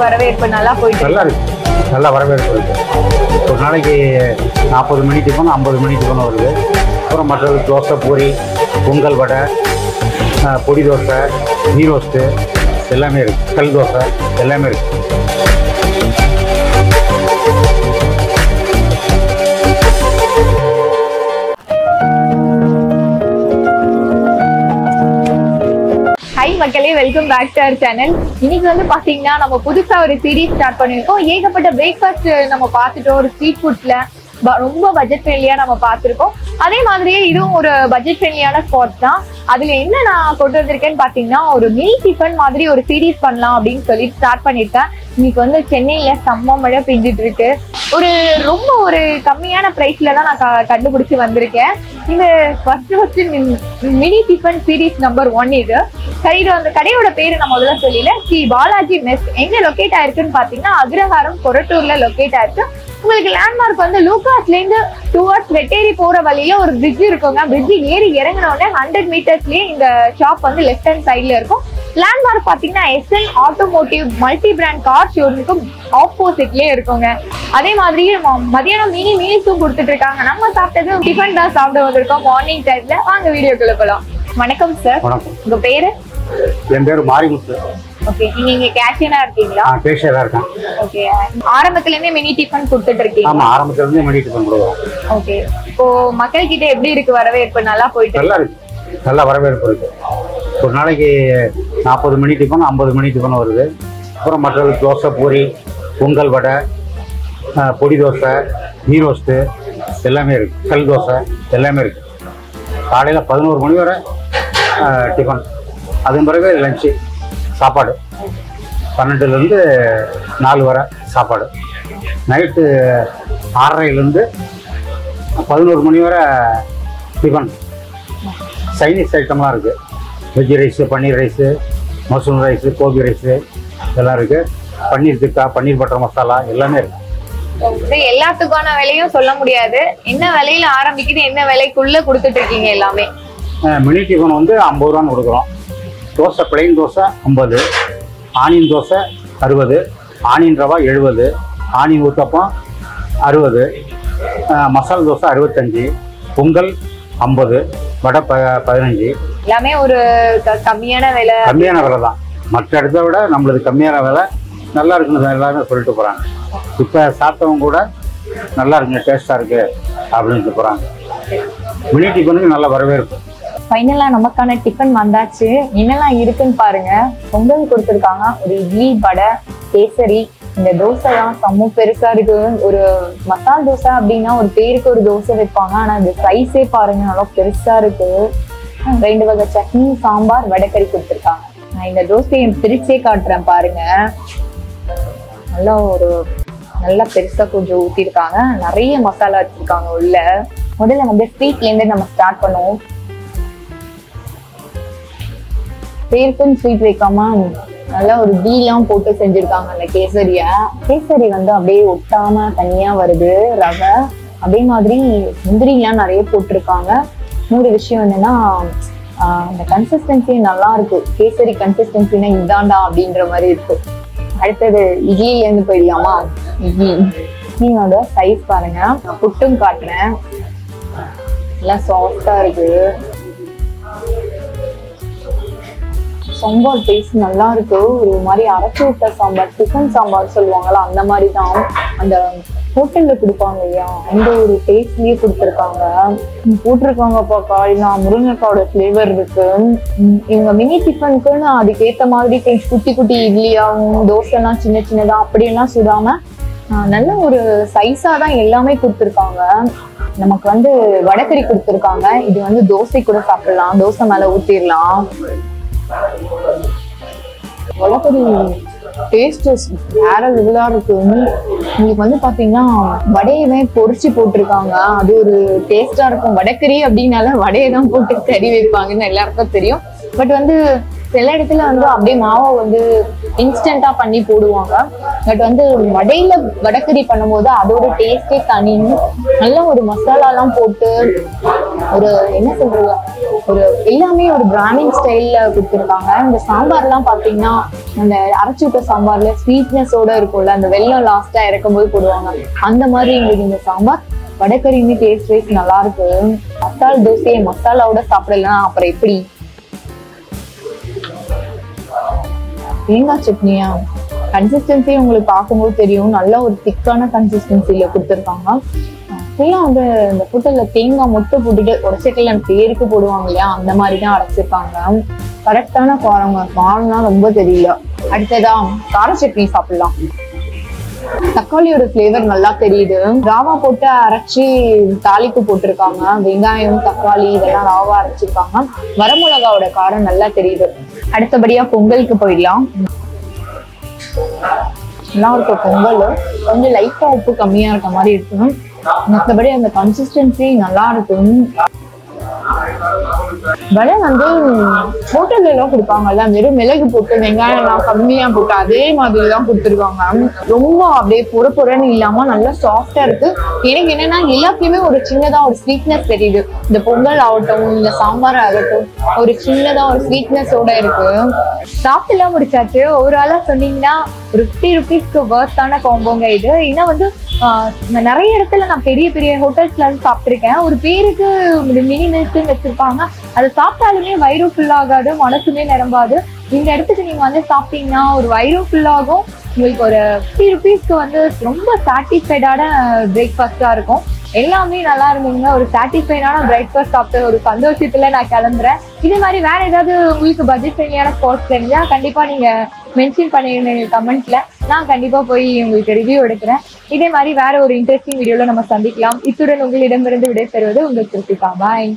வரவேற்பு நல்லா போயிட்டு நல்லா இருக்கு. நல்லா வரவேற்பு இருக்கு. ஒரு நாளைக்கு 40 மணி டிஃபன் 50 மணி டிஃபன் வருது. அப்புறம் மற்றது தோசை, பூரி, பொங்கல், வடை, பொடி தோசை, நீ ரோஸ்ட்டு எல்லாமே இருக்குது. கல் தோசை எல்லாமே இருக்குது. ஹாய் மக்களே, welcome back to our channel. இன்னைக்கு வந்து பாத்தீங்கன்னா நம்ம புதுசா ஒரு சீரீஸ் ஸ்டார்ட் பண்ணிருக்கோம். ஏகப்பட்ட பிரேக்ஃபாஸ்ட் நம்ம பார்த்துட்டோம். ஒரு ஸ்ட்ரீட் ஃபுட்ஸ்ல ரொம்ப பட்ஜெட் ஃப்ரெண்ட்லியா நம்ம பார்த்துருக்கோம். அதே மாதிரியே இதுவும் ஒரு பட்ஜெட் ஃப்ரெண்ட்லியான ஸ்பாட் தான். அதுல என்ன நான் கொண்டு வந்திருக்கேன்னு பாத்தீங்கன்னா, ஒரு மினி டிஃபன் மாதிரி ஒரு சீரீஸ் பண்ணலாம் அப்படின்னு சொல்லி ஸ்டார்ட் பண்ணிருக்கேன். இன்னைக்கு வந்து சென்னையில செம்ம மழை பெஞ்சிட்டு இருக்கு. ரொம்ப ஒரு கம்மியான பிரைஸ்ல தான் நான் கண்டுபிடிச்சு வந்திருக்கேன். இந்த first mini tiffin series number 1 இது. சரி, இது அந்த கடையோட பேரு நான் முதல்ல சொல்லல. ஸ்ரீ பாலாஜி மெஸ். எங்க லொக்கேட் ஆயிருக்குன்னு பாத்தீங்கன்னா, அக்ரஹாரம் கொரட்டூர்ல லொக்கேட் ஆயிருக்கு. உங்களுக்கு லேண்ட்மார்க் வந்து லூகாஸ்ல இருந்து டுவர்ட்ஸ் வெட்டேரி போற வழியில ஒரு பிரிட்ஜ் இருக்குங்க. பிரிட்ஜ் ஏறி இறங்கின உடனே 100 மீட்டர்ஸ்லயே இந்த ஷாப் வந்து லெஃப்ட் ஹேண்ட் சைட்ல இருக்கும். லேண்ட்மார்க் பாத்தீங்கன்னா SN automotive multi brand car ஷோரூமுக்கும் ஆப்போசிட்லயே இருக்குங்க. அதே மாதிரி மதியானம் மினி மீல்ஸும் கொடுத்துட்டு இருக்காங்க. நம்ம சாப்பிட்டது டிஃபன் தான் சாப்பிட வந்திருக்கோம் மார்னிங் டைம்ல. வாங்க வீடியோக்குள்ள போலாம். வணக்கம் சார். வணக்கம். உங்க பேரு? என் பேர் மாரிமுத்து. ஓகே, நீங்க இங்க கேஷியரா இருக்கீங்களா? கேஷியரா இருக்கேன். ஓகே, ஆரம்பத்துல இருந்தே மினி டிஃபன் கொடுத்துட்டு இருக்கீங்க? ஆமா, ஆரம்பத்துல இருந்தே மினி டிஃபன் கொடுக்குறோம். ஓகே, இப்போ மக்கள் கிட்ட எப்படி இருக்கு வரவேற்பு? நல்லா போயிட்டு நல்லா இருக்கு. நல்லா வரவேற்பு இருக்கு. ஒரு நாளைக்கு 40 மணி டிஃபன் 50 மணி டிஃபன் வருது. அப்புறம் மற்றது தோசை, பூரி, பொங்கல், வடை, பொடி தோசை, நீ ரோஸ்ட்டு எல்லாமே இருக்குது. கல் தோசை எல்லாமே இருக்குது. காலையில் 11 மணி வரை டிஃபன். அதன் பிறகு லஞ்சு சாப்பாடு 12லேருந்து 4 வரை சாப்பாடு. நைட்டு 6:30லேருந்து 11 மணி வரை டிஃபன். சைனீஸ் ஐட்டம்லாம் இருக்குது. Veg rice, paneer rice, mushroom rice, gobi rice இதெல்லாம் இருக்குது. பன்னீர் டிக்கா, பன்னீர் பட்டர் மசாலா எல்லாமே இருக்குது. எல்லாத்துக்கான விலையும் சொல்ல முடியாது. என்ன விலையில ஆரம்பிக்குது, என்ன விலைக்குள்ள கொடுத்துட்டு இருக்கீங்க எல்லாமே? மினி டிஃபன் வந்து 50 ரூபான்னு கொடுக்குறோம். Dosa plain dosa 50, onion dosa 60, onion rava 70, onion uttapam 60, masala dosa 65, Pongal 50, வடை 15. எல்லாமே ஒரு கம்மியான விலை தான். மற்ற இடத்த விட நம்மளுக்கு கம்மியான விலை. நல்லா இருக்குன்னு எல்லாருமே சொல்லிட்டு போகிறாங்க. இப்போ சாப்பிட்டவங்க கூட நல்லா இருக்குங்க, டேஸ்டாக இருக்குது அப்படின்ட்டு போகிறாங்க. மினி டிஃபனுக்கு நல்ல வரவேற்பு. ஃபைனலா நமக்கான டிஃபன் வந்தாச்சு. என்னெல்லாம் இருக்குன்னு பாருங்க. பொங்கல் கொடுத்துருக்காங்க, ஒரு இட்லி, வடை, கேசரி. இந்த தோசை தான் செம்ம பெருசா இருக்கு. ஒரு மசாலா தோசை அப்படின்னா ஒரு பேருக்கு ஒரு தோசை வைப்பாங்க, ஆனா இந்த சைஸே பாருங்க நல்லா பெருசா இருக்கு. 2 வகை சட்னி, சாம்பார், வடைக்கறி கொடுத்துருக்காங்க. நான் இந்த தோசையை பிரிச்சே காட்டுறேன் பாருங்க. நல்லா பெருசா கொஞ்சம் ஊத்திருக்காங்க. நிறைய மசாலா வச்சிருக்காங்க உள்ள. முதல்ல வந்து ஸ்வீட்ல இருந்து நம்ம ஸ்டார்ட் பண்ணுவோம். பேருக்குன்னு ஸ்வீட் வைக்காம நல்லா ஒரு கீலாம் போட்டு செஞ்சிருக்காங்க அந்த கேசரிய. கேசரி வந்து அப்படியே ஒட்டாம தனியா வருது ரவை. அதே மாதிரி முந்திரிலாம் நிறைய போட்டிருக்காங்க. இன்னொரு விஷயம் என்னன்னா, அந்த கன்சிஸ்டன்சி நல்லா இருக்கு. கேசரி கன்சிஸ்டன்சினா இதாண்டா அப்படின்ற மாதிரி இருக்கு. அடுத்தது இட்லில இருந்து போயிடலாமா? இட்லியோட சைஸ் பாருங்க. நான் புட்டும் காட்டுறேன். எல்லாம் சாஃப்டா இருக்கு. சாம்பார் டேஸ்ட் நல்லா இருக்கு. ஒரு மாதிரி அரைச்சி விட்ட சாம்பார், டிஃபன் சாம்பார் சொல்லுவாங்கல்ல, அந்த மாதிரி தான். அந்த ஹோட்டல்ல கொடுப்பாங்க இல்லையா, அந்த ஒரு டேஸ்ட்லயே கொடுத்துருக்காங்க. போட்டிருக்காங்க பாக்கா, முருங்கைக்காவோட ஃபிளேவர் இருக்கு. இவங்க மினி டிஃபனுக்குன்னு அதுக்கேற்ற மாதிரி கொஞ்சம் குட்டி குட்டி இட்லியாகவும் தோசைலாம் சின்ன சின்னதா அப்படியெல்லாம் சுடாம நல்ல ஒரு சைஸா தான் எல்லாமே கொடுத்துருக்காங்க. நமக்கு வந்து வடைக்கறி கொடுத்துருக்காங்க. இது வந்து தோசை கூட சாப்பிடலாம், தோசை மேல ஊத்திடலாம். வடைக்கறி டேஸ்ட் வேற லெவலா இருக்கு. உங்களுக்கு வந்து பாத்தீங்கன்னா வடையவே பொரிச்சு போட்டிருக்காங்க. அது ஒரு டேஸ்டா இருக்கும். வடைக்கறி அப்படின்னால வடையை தான் போட்டு கறி வைப்பாங்கன்னு எல்லாருக்கும் தெரியும். பட் வந்து சில இடத்துல வந்து அப்படியே மாவை வந்து இன்ஸ்டன்டா பண்ணி போடுவாங்க. பட் வந்து வடையில வடக்கறி பண்ணும்போது அதோட டேஸ்டே தனி. நல்ல ஒரு மசாலாலாம் போட்டு ஒரு என்ன சொல்றது, ஒரு எல்லாமே ஒரு பிராமின் ஸ்டைல்ல கொடுத்துருக்காங்க. இந்த சாம்பார்லாம் பாத்தீங்கன்னா அந்த அரைச்சி விட்ட சாம்பார்ல ஸ்வீட்னஸோட இருக்கும்ல, அந்த வெல்லம் லாஸ்டா இறக்கும் போது போடுவாங்க, அந்த மாதிரி எங்களுக்கு இந்த சாம்பார். வடக்கறியுமே டேஸ்ட் வைஸ் நல்லா இருக்கு. மசால் தோசையை மசாலாவோட சாப்பிடலாம் அப்புறம் எப்படி? தேங்காய் சட்னியா, கன்சிஸ்டன்சி உங்களுக்கு பார்க்கும்போது தெரியும், நல்ல ஒரு திக்கான கன்சிஸ்டன்சில கொடுத்துருக்காங்க. ஃபுல்லாக வந்து இந்த ஹோட்டல்ல தேங்காய் மொட்டை போட்டுட்டு உடச்சக்கல்ல பேருக்கு போடுவாங்க இல்லையா, அந்த மாதிரி தான் அரைச்சிருக்காங்க. கரெக்டான காரம்லாம் ரொம்ப தெரியல. அடுத்ததா கார சட்னி சாப்பிடலாம். தக்காளியோட ஃபிளேவர் நல்லா தெரியுது. ராவா போட்டு அரைச்சி தாளிப்பு போட்டிருக்காங்க. வெங்காயம் தக்காளி இதெல்லாம் ராவா அரைச்சிருக்காங்க. வரமிளகாவோட காரம் நல்லா தெரியுது. அடுத்தபடியா பொங்கலுக்கு போயிடலாம். நல்லா இருக்க பொங்கல் கொஞ்சம் லைட்டா உப்பு கம்மியா இருக்க மாதிரி இருக்கு. மற்றபடி அந்த கன்சிஸ்டன்சி நல்லா இருக்கு. வடை வந்து ஹோட்டல்ல எல்லாம் கொடுப்பாங்கல்ல, வெறும் மிளகு போட்டு வெங்காயம் எல்லாம் கம்மியா போட்டு அதே மாதிரி எல்லாம் கொடுத்துருக்காங்க. ரொம்ப அப்படியே பொறன்னு இல்லாம நல்லா சாஃப்டா இருக்கு. எனக்கு என்னன்னா எல்லாத்தையுமே ஒரு சின்னதா ஒரு ஸ்வீட்னஸ் தெரியுது. இந்த பொங்கல் ஆகட்டும், இந்த சாம்பார் ஆகட்டும், ஒரு சின்னதா ஒரு ஸ்வீட்னஸோட இருக்கு. சாப்பிட்டு எல்லாம் முடிச்சாச்சு. ஒரு ஆளா சொன்னீங்கன்னா ஒரு 50 rupeesக்கு வர்த்தான காம்போங்க இது. ஏன்னா வந்து நிறைய இடத்துல நான் பெரிய பெரிய ஹோட்டல்ஸ்ல இருந்து சாப்பிட்டுருக்கேன். ஒரு பேருக்கு மினி மில்ஸ்ன்னு வச்சிருப்பாங்க, அதை சாப்பிட்டாலுமே வயிறு ஃபுல் ஆகாது, மனசுமே நிரம்பாது. இந்த இடத்துக்கு நீங்க வந்து சாப்பிட்டீங்கன்னா ஒரு வயிறு ஃபுல் ஆகும். உங்களுக்கு ஒரு 50 rupeesக்கு வந்து ரொம்ப சாட்டிஸ்ஃபைடான பிரேக்ஃபாஸ்டா இருக்கும். எல்லாமே நல்லா இருந்தீங்க. ஒரு சாட்டிஸ்ஃபைடான பிரேக்ஃபாஸ்ட் சாப்பிட்டு ஒரு சந்தோஷத்துல நான் கிளம்புறேன். இதே மாதிரி வேற ஏதாவது உங்களுக்கு பட்ஜெட் ஃப்ரெண்ட்லியான ஸ்பாட்ஸ் தெரிஞ்சா கண்டிப்பா நீங்க மென்ஷன் பண்ணிருந்தீங்க கமெண்ட்ல. நான் கண்டிப்பா போய் உங்களுக்கு ரிவ்யூ எடுக்கிறேன். இதே மாதிரி வேற ஒரு இன்ட்ரெஸ்டிங் வீடியோல நம்ம சந்திக்கலாம். இத்துடன் உங்களிடமிருந்து விடை பெறுவது உங்கள் கிருத்திகா. பாய்.